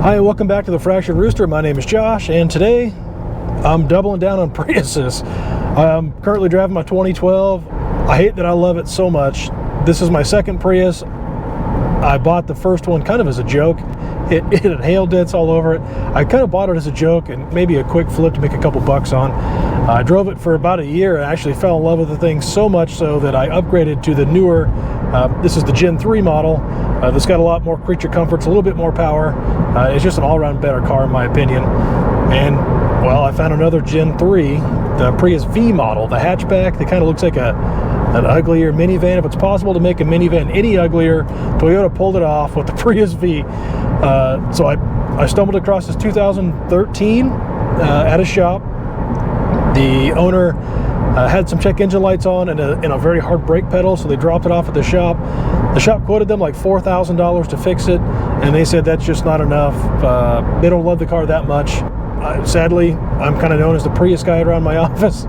Hi, welcome back to the Fractured Rooster. My name is Josh, and today I'm doubling down on Priuses. I'm currently driving my 2012. I hate that I love it so much. This is my second Prius. I bought the first one kind of as a joke. It had hail dents all over it. I kind of bought it as a joke and maybe a quick flip to make a couple bucks on. I drove it for about a year and actually fell in love with the thing so much so that I upgraded to the newer, this is the Gen 3 model. That's got a lot more creature comforts, a little bit more power. It's just an all-around better car in my opinion. And well, I found another Gen 3, the Prius V model, the hatchback that kind of looks like an uglier minivan. If it's possible to make a minivan any uglier, Toyota pulled it off with the Prius V. So I stumbled across this 2013 at a shop. The owner had some check engine lights on and a very hard brake pedal, so they dropped it off at the shop. The shop quoted them like $4,000 to fix it, and they said that's just not enough. They don't love the car that much. Sadly, I'm kind of known as the Prius guy around my office.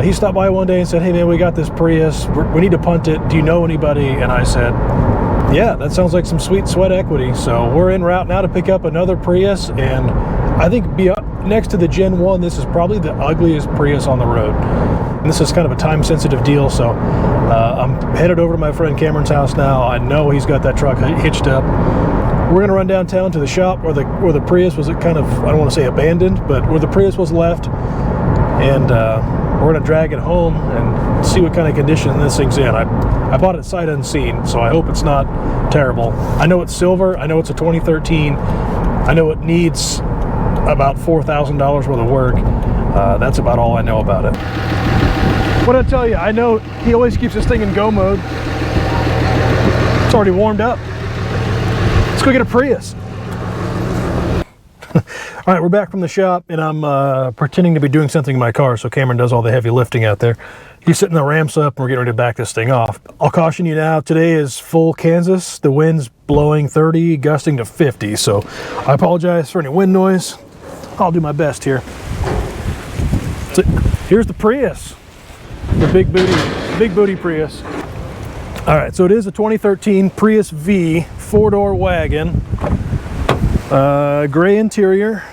He stopped by one day and said, "Hey man, we got this Prius. We need to punt it. Do you know anybody?" And I said, "Yeah, that sounds like some sweet sweat equity." So we're en route now to pick up another Prius, and I think next to the Gen 1, this is probably the ugliest Prius on the road. And this is kind of a time-sensitive deal, so I'm headed over to my friend Cameron's house now. I know he's got that truck hitched up. We're going to run downtown to the shop where the Prius was kind of, I don't want to say abandoned, but where the Prius was left, and we're going to drag it home and see what kind of condition this thing's in. I bought it sight unseen, so I hope it's not terrible. I know it's silver. I know it's a 2013. I know it needs about $4,000 worth of work. That's about all I know about it. What I tell you, I know he always keeps this thing in go mode. It's already warmed up. Let's go get a Prius. All right, we're back from the shop, and I'm pretending to be doing something in my car, so Cameron does all the heavy lifting out there. He's setting the ramps up, and we're getting ready to back this thing off. I'll caution you now, today is full Kansas. The wind's blowing 30, gusting to 50, so I apologize for any wind noise. I'll do my best here. So here's the Prius, the big booty Prius. All right, so it is a 2013 Prius V, four-door wagon, gray interior,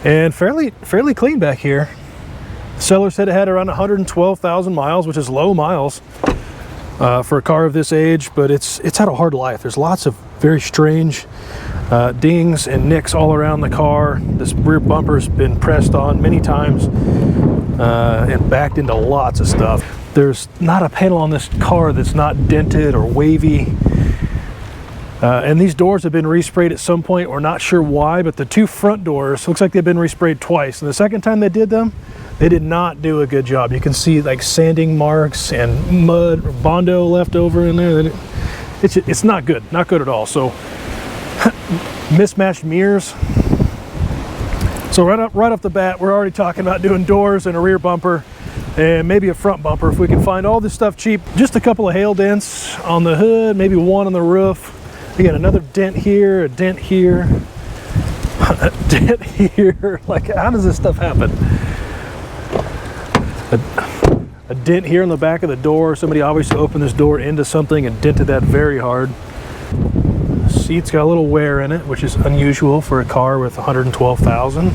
and fairly clean back here. The seller said it had around 112,000 miles, which is low miles for a car of this age, but it's had a hard life. There's lots of very strange dings and nicks all around the car. This rear bumper's been pressed on many times and backed into lots of stuff. There's not a panel on this car that's not dented or wavy. And these doors have been resprayed at some point. We're not sure why, but the two front doors looks like they've been resprayed twice. And the second time they did them, they did not do a good job. You can see like sanding marks and mud or Bondo left over in there. It's not good at all. So mismatched mirrors. So right off the bat, we're already talking about doing doors and a rear bumper and maybe a front bumper if we can find all this stuff cheap. Just a couple of hail dents on the hood, maybe one on the roof. Again, another dent here, a dent here, a dent here. Like, how does this stuff happen? A dent here in the back of the door. Somebody obviously opened this door into something and dented that very hard. The seat's got a little wear in it, which is unusual for a car with 112,000.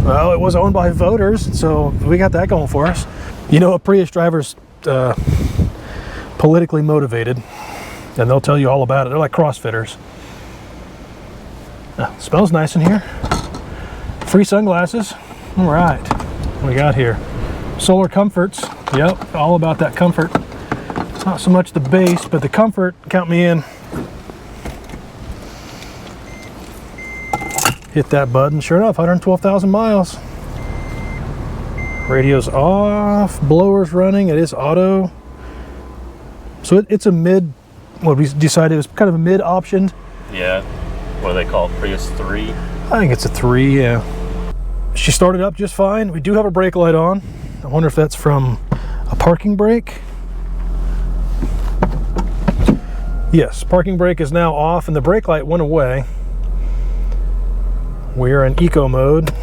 Well, it was owned by voters, so we got that going for us. You know, a Prius driver's politically motivated, and they'll tell you all about it. They're like CrossFitters. Smells nice in here. Free sunglasses. All right, what we got here? Solar comforts. Yep, all about that comfort. Not so much the base, but the comfort. Count me in. Hit that button. Sure enough, 112,000 miles. Radio's off. Blower's running. It is auto. So it's a mid. What we decided it was kind of a mid option. Yeah. What do they call it? Prius 3? I think it's a 3. Yeah. She started up just fine. We do have a brake light on. I wonder if that's from a parking brake. Yes, parking brake is now off and the brake light went away. We're in eco mode.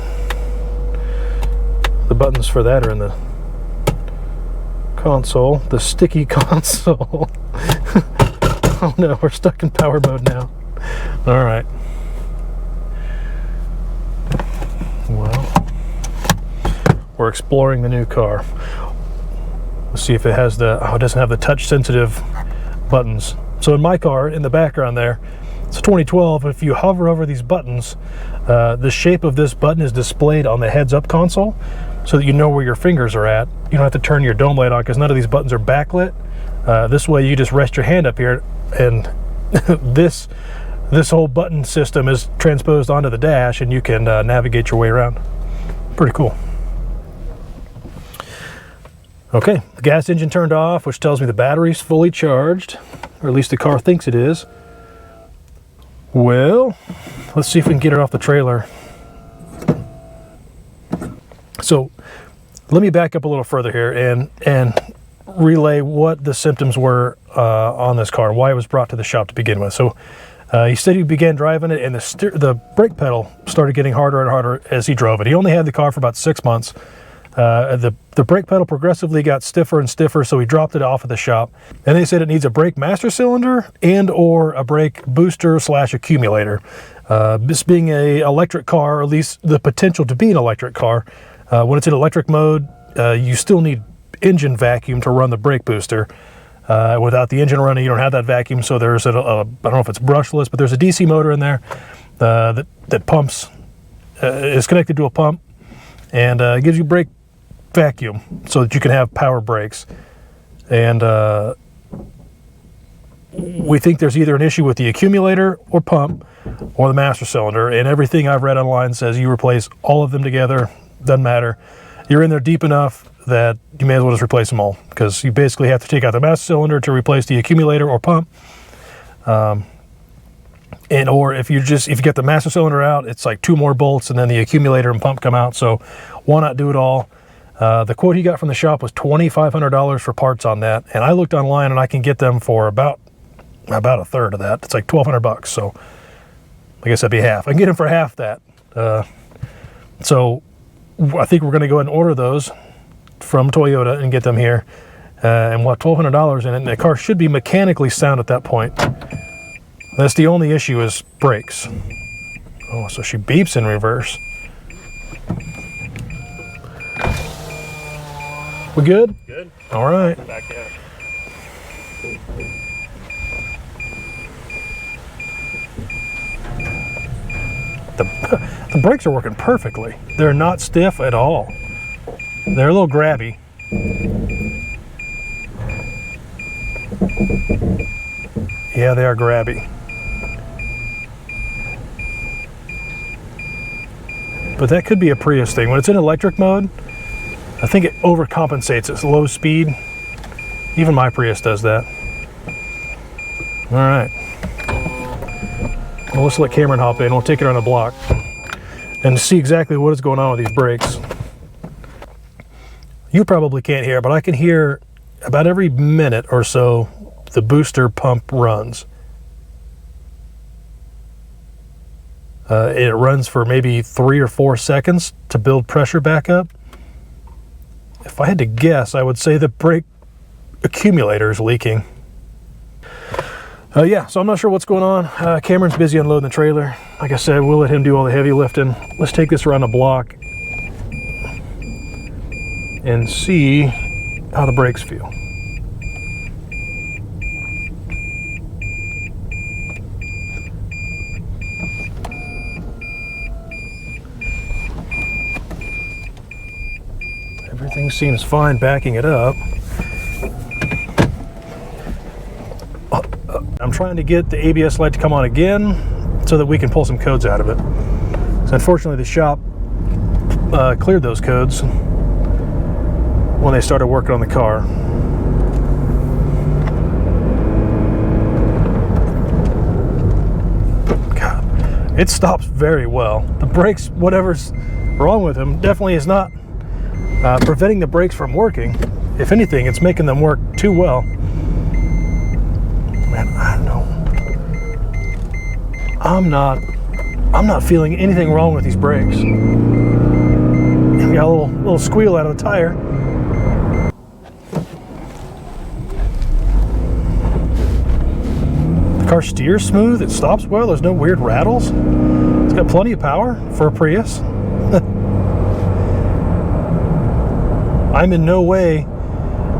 The buttons for that are in the console, the sticky console. Oh no, we're stuck in power mode now. All right. We're exploring the new car. Let's see if it has the, oh, it doesn't have the touch sensitive buttons. So in my car, in the background there, it's a 2012. If you hover over these buttons, the shape of this button is displayed on the heads-up console so that you know where your fingers are at. You don't have to turn your dome light on because none of these buttons are backlit. This way you just rest your hand up here, and this whole button system is transposed onto the dash, and you can navigate your way around. Pretty cool. Okay, the gas engine turned off, which tells me the battery's fully charged, or at least the car thinks it is. Well, let's see if we can get it off the trailer. So let me back up a little further here and relay what the symptoms were on this car, why it was brought to the shop to begin with. So he said he began driving it, and the brake pedal started getting harder and harder as he drove it. He only had the car for about 6 months. The brake pedal progressively got stiffer and stiffer, so he dropped it off at the shop. And they said it needs a brake master cylinder and or a brake booster / accumulator. This being a electric car, or at least the potential to be an electric car, when it's in electric mode, you still need engine vacuum to run the brake booster. Without the engine running, you don't have that vacuum, so there's I don't know if it's brushless, but there's a DC motor in there that pumps, is connected to a pump, and gives you brake vacuum so that you can have power brakes. And we think there's either an issue with the accumulator or pump or the master cylinder, and everything I've read online says you replace all of them together. Doesn't matter. You're in there deep enough that you may as well just replace them all, because you basically have to take out the master cylinder to replace the accumulator or pump. Or if you get the master cylinder out, it's like 2 more bolts, and then the accumulator and pump come out. So why not do it all? The quote he got from the shop was $2,500 for parts on that, and I looked online and I can get them for about a third of that. It's like $1,200. So I guess that'd be half. I can get them for half that. So I think we're going to go ahead and order those from Toyota and get them here. And what, $1,200 in it, and the car should be mechanically sound at that point. That's the only issue, is brakes. Oh, so she beeps in reverse. We good? Good. All right. Back out. The brakes are working perfectly. They're not stiff at all. They're a little grabby. Yeah, they are grabby. But that could be a Prius thing. When it's in electric mode, I think it overcompensates its low speed. Even my Prius does that. All right. Well, let's let Cameron hop in. We'll take it on a block and see exactly what is going on with these brakes. You probably can't hear, but I can hear about every minute or so the booster pump runs. It runs for maybe 3 or 4 seconds to build pressure back up. If I had to guess, I would say the brake accumulator is leaking. Yeah, so I'm not sure what's going on. Cameron's busy unloading the trailer. Like I said, we'll let him do all the heavy lifting. Let's take this around the block and see how the brakes feel. Everything seems fine backing it up. I'm trying to get the ABS light to come on again so that we can pull some codes out of it. So unfortunately, the shop cleared those codes when they started working on the car. God, it stops very well. The brakes, whatever's wrong with them, definitely is not preventing the brakes from working. If anything, it's making them work too well. Man, I don't know. I'm not feeling anything wrong with these brakes. We got a little squeal out of the tire. The car steers smooth. It stops well. There's no weird rattles. It's got plenty of power for a Prius. I'm in no way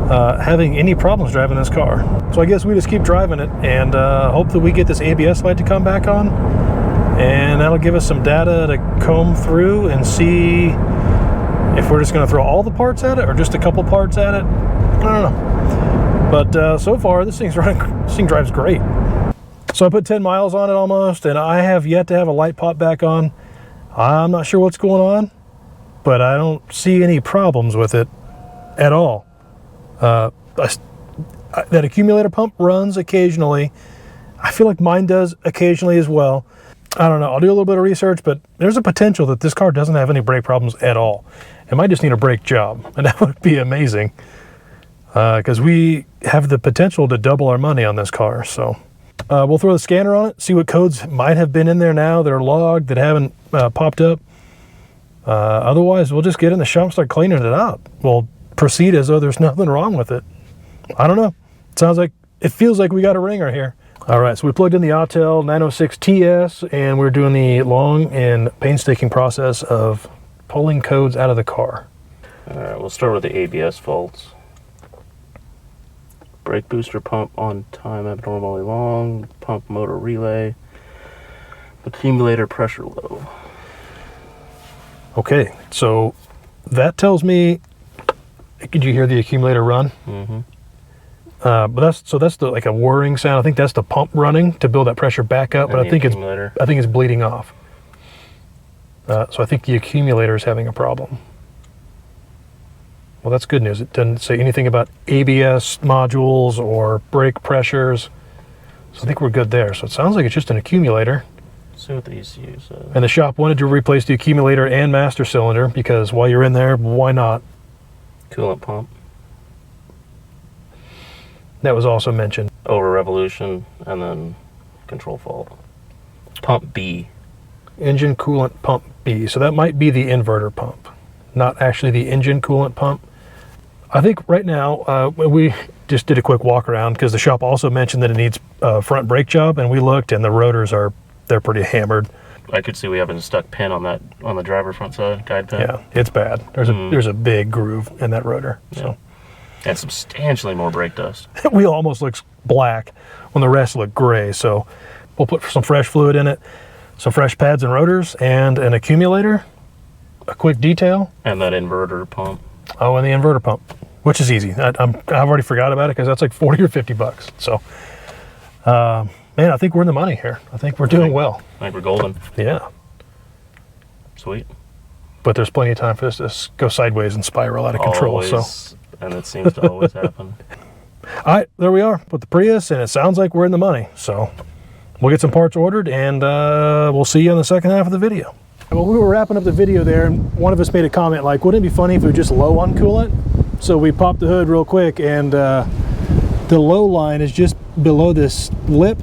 having any problems driving this car. So I guess we just keep driving it and hope that we get this ABS light to come back on, and that'll give us some data to comb through and see if we're just going to throw all the parts at it or just a couple parts at it. I don't know. But so far this thing drives great. So I put 10 miles on it almost, and I have yet to have a light pop back on. I'm not sure what's going on, but I don't see any problems with it at all. That accumulator pump runs occasionally. I feel like mine does occasionally as well. I don't know. I'll do a little bit of research, but there's a potential that this car doesn't have any brake problems at all. It might just need a brake job, and that would be amazing because we have the potential to double our money on this car. So we'll throw the scanner on it, see what codes might have been in there now that are logged that haven't popped up. Otherwise, we'll just get in the shop and start cleaning it up. We'll proceed as though there's nothing wrong with it. I don't know. It feels like we got a ringer here. All right, so we plugged in the Autel 906 TS, and we're doing the long and painstaking process of pulling codes out of the car. All right, we'll start with the ABS faults. Brake booster pump on time abnormally long, pump motor relay, accumulator pressure low. Okay, so that tells me, could you hear the accumulator run? Mm-hmm. But that's like a whirring sound. I think that's the pump running to build that pressure back up. And but I think it's bleeding off. So I think the accumulator is having a problem. Well, that's good news. It doesn't say anything about ABS modules or brake pressures. So I think we're good there. So it sounds like it's just an accumulator. See what the ECU says. And the shop wanted to replace the accumulator and master cylinder because while you're in there, why not? Coolant pump. That was also mentioned. Over revolution, and then control fault. Pump B. Engine coolant pump B. So that might be the inverter pump, not actually the engine coolant pump. I think right now, we just did a quick walk around because the shop also mentioned that it needs a front brake job, and we looked and the rotors they're pretty hammered. I could see we have a stuck pin on the driver front side, guide pin. Yeah, it's bad. There's a big groove in that rotor. Yeah. So. And substantially more brake dust. The wheel almost looks black when the rest look gray. So we'll put some fresh fluid in it, some fresh pads and rotors, and an accumulator, a quick detail. And that inverter pump. Oh, and the inverter pump, which is easy. I've already forgot about it because that's like 40 or 50 bucks. So, man, I think we're in the money here. I think we're doing well. I think we're golden. Yeah. Sweet. But there's plenty of time for this to go sideways and spiral out of control. Always. So. And it seems to always happen. All right, there we are with the Prius, and it sounds like we're in the money. So we'll get some parts ordered, and we'll see you in the second half of the video. Well, we were wrapping up the video there, and one of us made a comment like, wouldn't it be funny if it was just low on coolant? So we popped the hood real quick, and the low line is just below this lip,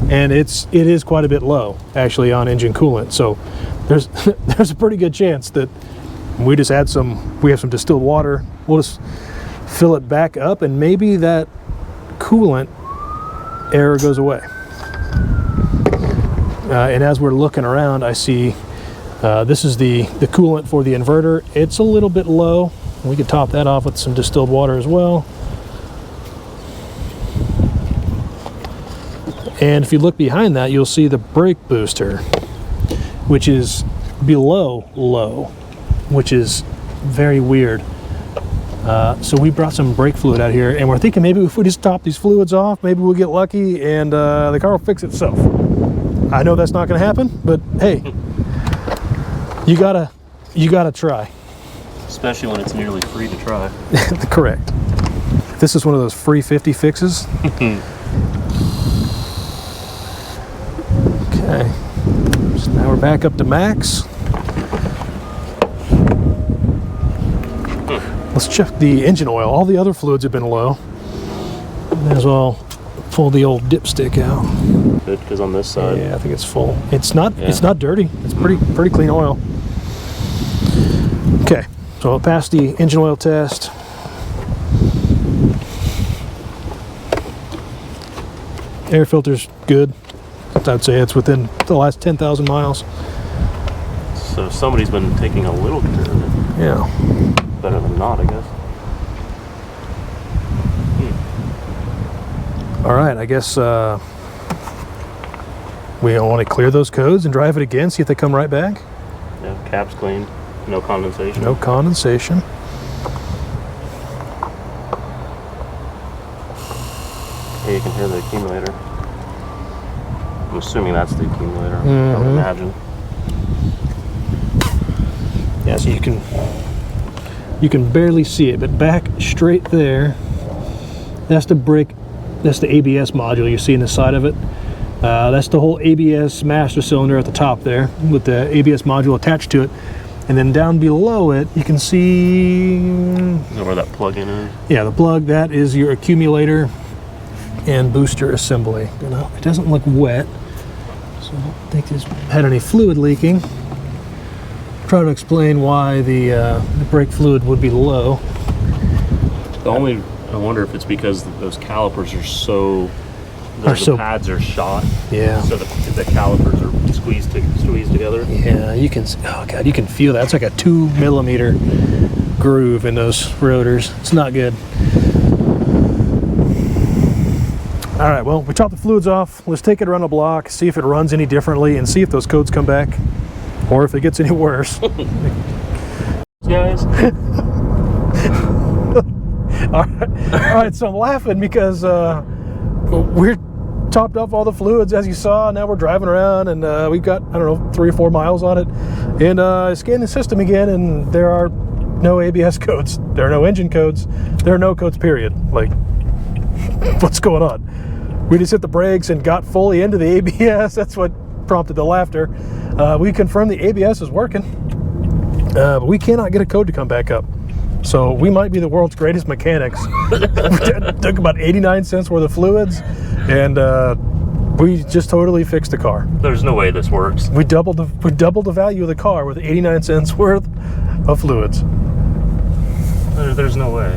and it is quite a bit low, actually, on engine coolant. So there's a pretty good chance that we just have some distilled water. We'll just fill it back up, and maybe that coolant error goes away. And as we're looking around, I see this is the coolant for the inverter. It's a little bit low. We could top that off with some distilled water as well. And if you look behind that, you'll see the brake booster, which is below low, which is very weird. So we brought some brake fluid out here, and we're thinking maybe if we just top these fluids off, maybe we'll get lucky and the car will fix itself. I know that's not going to happen, but hey, you gotta try. Especially when it's nearly free to try. Correct. This is one of those free 50 fixes. Okay. So now we're back up to max. Let's check the engine oil. All the other fluids have been low. May as well pull the old dipstick out. Good, because on this side. Yeah, I think it's full. It's not dirty. It's pretty clean oil. Okay, so I'll pass the engine oil test. Air filter's good. I'd say it's within the last 10,000 miles. So somebody's been taking a little care of it. Yeah. Better than not, I guess. All right, I guess we want to clear those codes and drive it again, see if they come right back. Yeah, cap's clean, no condensation. No condensation. Yeah, you can hear the accumulator. I'm assuming that's the accumulator. Mm-hmm. I would imagine. Yeah, so you can barely see it, but back straight there, that's the brake, that's the ABS module you see in the side of it. That's the whole ABS master cylinder at the top there with the ABS module attached to it. And then down below it, you can see... Is that where that plug-in is? Yeah, the plug, that is your accumulator and booster assembly. You know, it doesn't look wet, so I don't think it's had any fluid leaking. Try to explain why the brake fluid would be low. I wonder if it's because those calipers are so... The pads are shot. Yeah. So the calipers are squeezed together. Yeah, you can, oh God, you can feel that. It's like a 2 millimeter groove in those rotors. It's not good. All right, well, we chopped the fluids off. Let's take it around the block, see if it runs any differently, and see if those codes come back, or if it gets any worse. Guys. All right, so I'm laughing because we're topped off all the fluids, as you saw. Now we're driving around, and we've got, I don't know, 3 or 4 miles on it. And I scanned the system again, and there are no ABS codes. There are no engine codes. There are no codes, period. Like, what's going on? We just hit the brakes and got fully into the ABS. That's what prompted the laughter. We confirmed the ABS is working, but we cannot get a code to come back up. So we might be the world's greatest mechanics. Took about 89 cents worth of fluids, and we just totally fixed the car. There's no way this works. We doubled the value of the car with 89 cents worth of fluids. There's no way.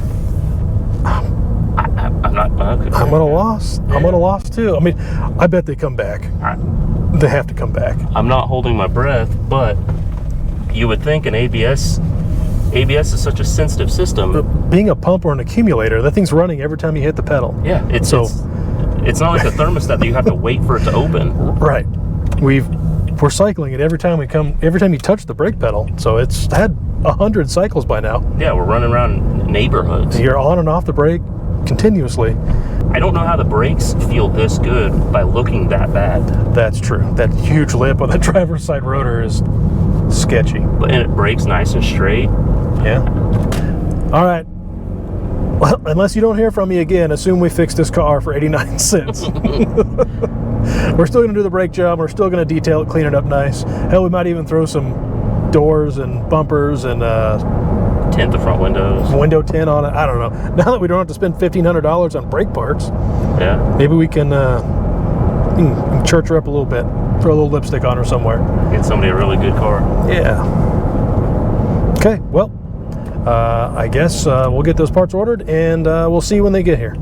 I'm not. Okay. I'm at a loss. Yeah. I'm at a loss too. I mean, I bet they come back. They have to come back. I'm not holding my breath, but you would think an ABS is such a sensitive system. But being a pump or an accumulator, that thing's running every time you hit the pedal. Yeah, it's not like a thermostat that you have to wait for it to open. Right. We're cycling it every time you touch the brake pedal. So it's had 100 cycles by now. Yeah, we're running around neighborhoods. You're on and off the brake continuously. I don't know how the brakes feel this good by looking that bad. That's true. That huge lip on the driver's side rotor is sketchy. And it brakes nice and straight. Yeah. All right. Well, unless you don't hear from me again, assume we fixed this car for 89 cents. We're still going to do the brake job. We're still going to detail it, clean it up nice. Hell, we might even throw some doors and bumpers and tint the front windows. Window tint on it. I don't know. Now that we don't have to spend $1,500 on brake parts, yeah, maybe we can church her up a little bit. Throw a little lipstick on her somewhere. Get somebody a really good car. Yeah. Okay, well, I guess we'll get those parts ordered, and we'll see you when they get here.